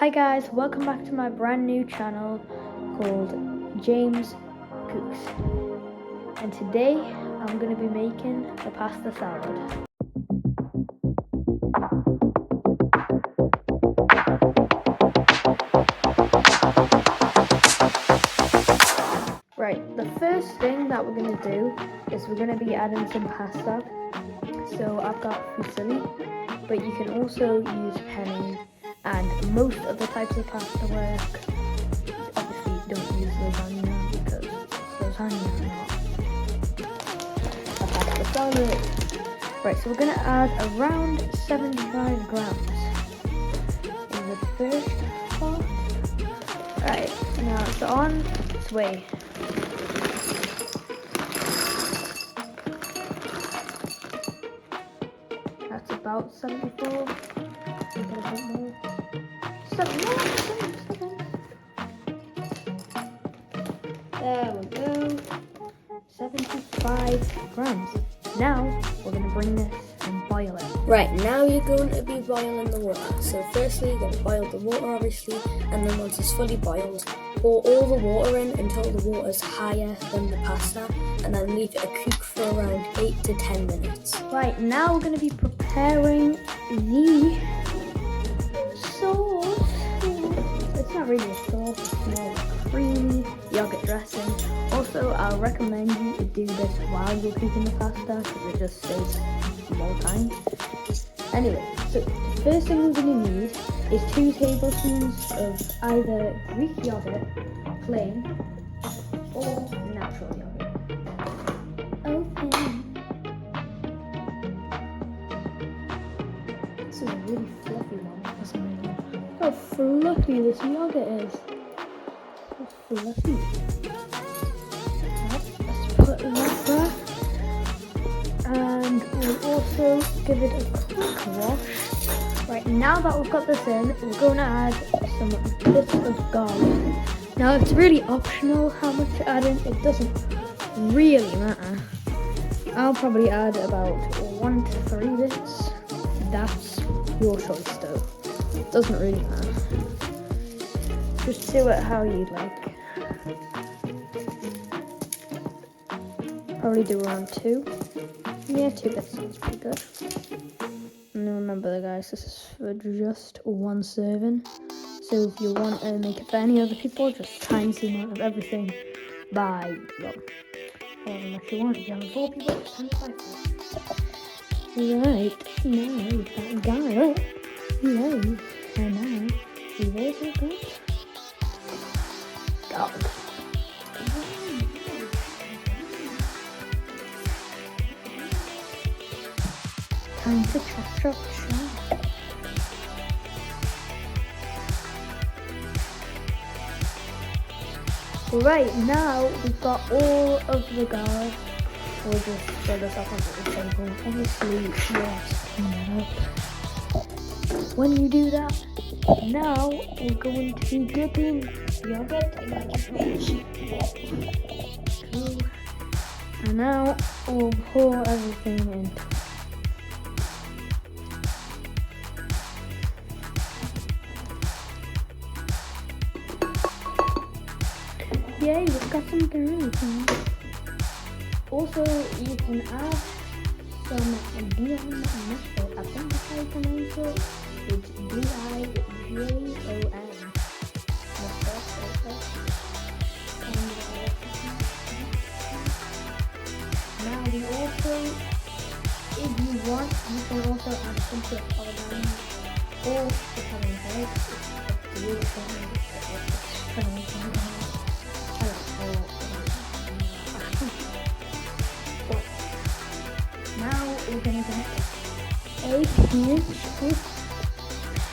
Hi guys, welcome back to my brand new channel called James Cooks, and today I'm going to be making a pasta salad. Right, the first thing that we're going to do is we're going to be adding some pasta. So I've got fusilli, but you can also use penne, and most of the types of pasta work. Obviously don't use lasagna because lasagna is not a pasta salad. Right, so we're going to add around 75 grams in the first pot. Right, now it's on its way. That's about 74. Make it a bit more. 77. There we go. 75 grams. Now we're going to bring this and boil it. Right, now you're going to be boiling the water. So firstly you're going to boil the water obviously, and then once it's fully boiled, pour all the water in until the water's higher than the pasta, and then leave it to cook for around 8 to 10 minutes. Right, now we're going to be preparing the sauce. It's not really a sauce, it's more creamy yogurt dressing. Also, I'll recommend you to do this while you're cooking the pasta because it just saves more time. Anyway, so the first thing we're going to need is 2 tablespoons of either Greek yogurt, plain, or natural yogurt. Okay. This is a really fluffy one, isn't it? Look how fluffy this yogurt is. So fluffy. Right, let's put that there. And we'll also give it a quick wash. Right, now that we've got this in, we're going to add some bits of garlic. Now, it's really optional how much to add in. It doesn't really matter. I'll probably add about 1 to 3 bits. That's your choice though. It doesn't really matter. Just do it how you'd like. Probably do around 2. Yeah, 2 bits sounds pretty good. And remember guys, this is for just 1 serving. So if you want to make it for any other people, just times the amount of everything by, well, however much you want. If you have 4 people, just times by 4. Right, now we've got garlic. Clove. And now there's a bit garlic. Time to chop, chop, chop. Right, now we've got all of the garlic. We'll just throw this up onto the table. Obviously, you have to clean it up. When you do that, now we're going to dip in yogurt and cool. And now we'll pour everything in. Yay, we've got some garlic. Also, you can add some Dijon muscle. I think that's how you pronounce it. It's Dijon. Now we also, if you want, you can also add some sort of oregano or Italian herbs. It's up to you. Now we're gonna get a pinch of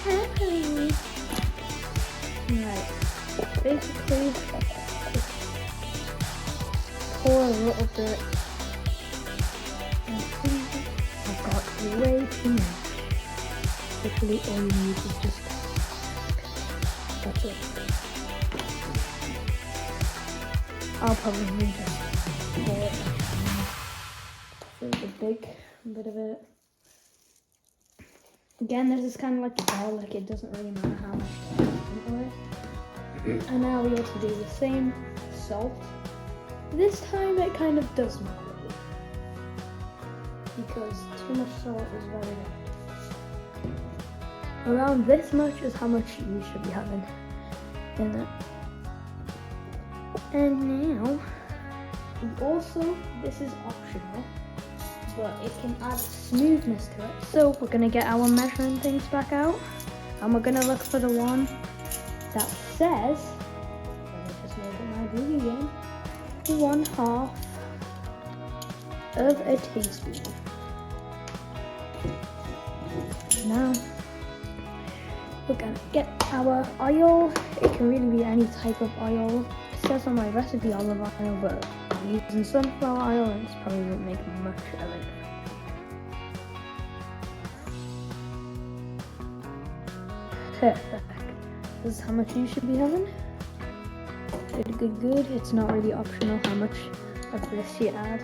pepper. Right, basically just pour a little bit. I've got way too much. Literally all you need is just that's it. I'll probably just pour it. There's a big bit of it. Again, this is kind of like garlic. It doesn't really matter how much. And now we also do the same salt. This time it kind of doesn't matter because too much salt is very bad. Around this much is how much you should be having in it. And now, this is optional, but it can add smoothness to it. So we're gonna get our measuring things back out, and we're gonna look for the one that says, let me just make it my glue again, 1/2 of a teaspoon. Now, we're gonna get our oil. It can really be any type of oil. It says on my recipe olive oil, but I'm using sunflower oil and it's probably won't make much of it. Perfect. This is how much you should be having. Good. It's not really optional how much of this you add.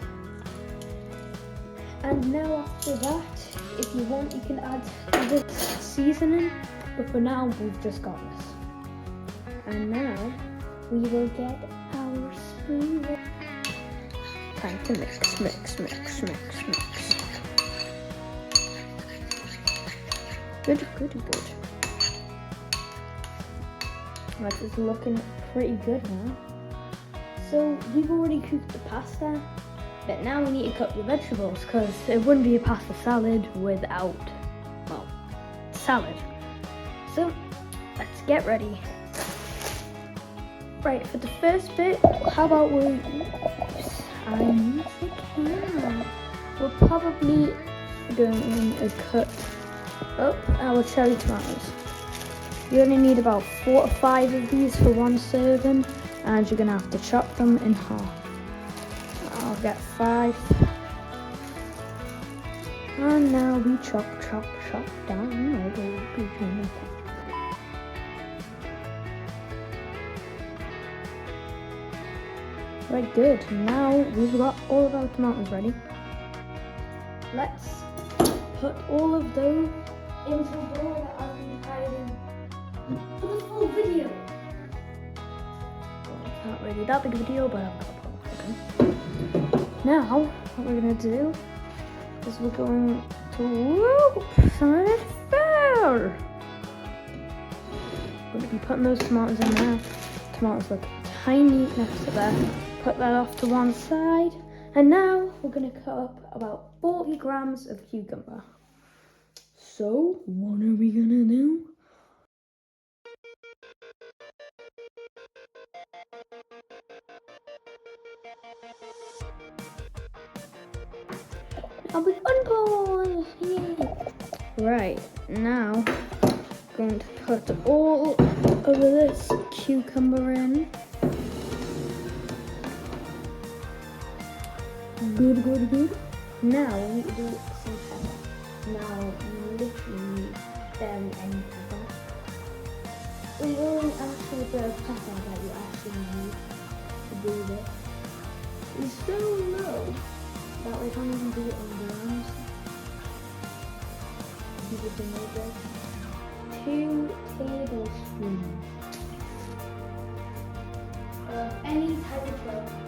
And now after that, if you want, you can add this seasoning. But for now, we've just got this. And now, we will get our spoon. Time to mix. Good. Right, it's looking pretty good now. So, we've already cooked the pasta, but now we need to cook the vegetables, because it wouldn't be a pasta salad without, well, salad. So, let's get ready. Right, for the first bit, how about we'll probably going to cut up our cherry tomatoes. You only need about 4 or 5 of these for one serving, and you're going to have to chop them in half. I'll get 5. And now we chop down all the between. Right, good. Now we've got all of our tomatoes ready. Let's put all of those into the bowl that I've been hiding for the full video. Well, it's not really that big of a deal, but I've got a bowl. Okay. Now, what we're going to do is we're going to whoop some of this fur. We're going to be putting those tomatoes in there. Tomatoes look tiny next to that. Put that off to one side. And now we're going to cut up about 40 grams of cucumber. So, what are we going to do? I'll be unpause! Yay! Right, now I'm going to put all of this cucumber in. Good. Now we need to do some pepper. Now you literally need barely any pepper. The only actual bit of pepper that you actually need to do this is so low that we can't even do it on grams. You just make this 2 tablespoons of any type of pepper.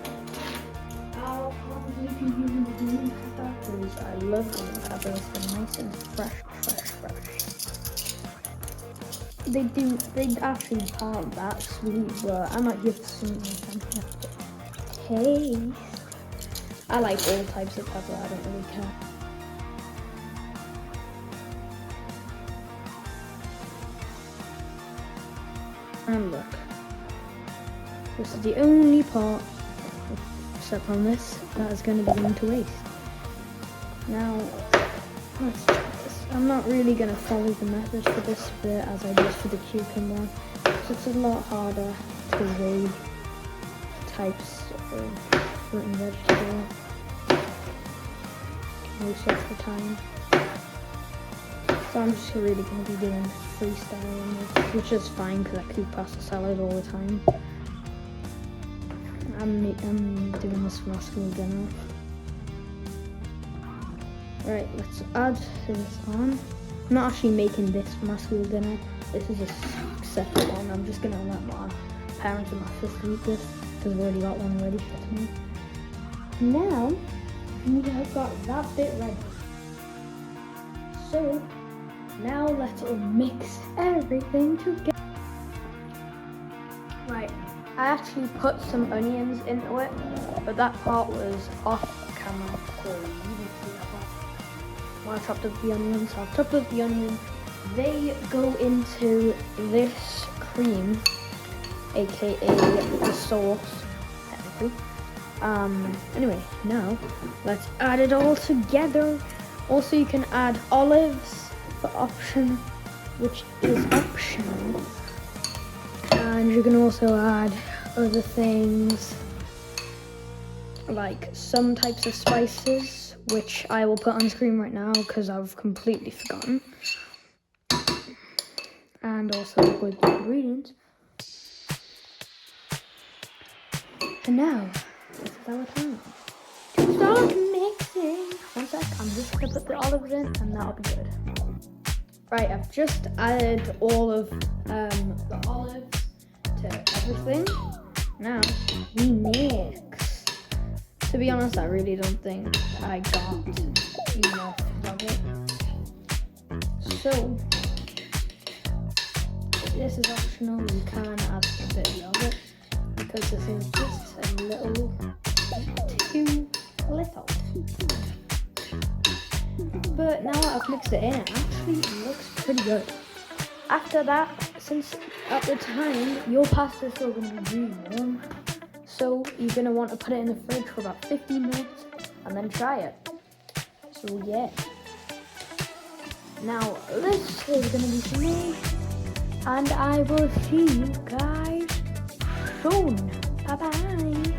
I'll probably be using green pepper because I love green pepper. It's nice and fresh. They actually aren't that sweet, but I might give some taste. I like all types of pepper, I don't really care. And look, this is the only part, except on this, that is going to be going to waste. Now, let's try this. I'm not really going to follow the method for this bit as I did for the cucumber, so it's a lot harder to weigh types of fruit and vegetable most of the time. So I'm just really going to be doing freestyling this, which is fine because I cook pasta salad all the time. I'm doing this for my school dinner. Right, let's add this on. I'm not actually making this for my school dinner. This is a separate one. I'm just gonna let my parents and my sister eat this, because I've already got one ready for tomorrow. Now, we have got that bit ready. So, now let's all mix everything together. Right, I actually put some onions into it, but that part was off camera, so you didn't see that part. When I chopped up the onions, I've chopped up the onions. They go into this cream, aka the sauce, technically. Anyway, now let's add it all together. Also, you can add olives for option, which is optional. And you can also add other things like some types of spices, which I will put on screen right now because I've completely forgotten. And also with the ingredients. And now, this is our time to start mixing. One sec, I'm just gonna put the olives in and that'll be good. Right, I've just added all of the olives to everything. Now, we mix. To be honest, I really don't think I got enough of it. So, this is optional, you can add a bit of it because this is just a little too little. But now that I've mixed it in, it actually looks pretty good. After that, since at the time your pasta is still going to be really warm, so you're going to want to put it in the fridge for about 15 minutes and then try it. So yeah. Now this is going to be for me. And I will see you guys soon. Bye bye.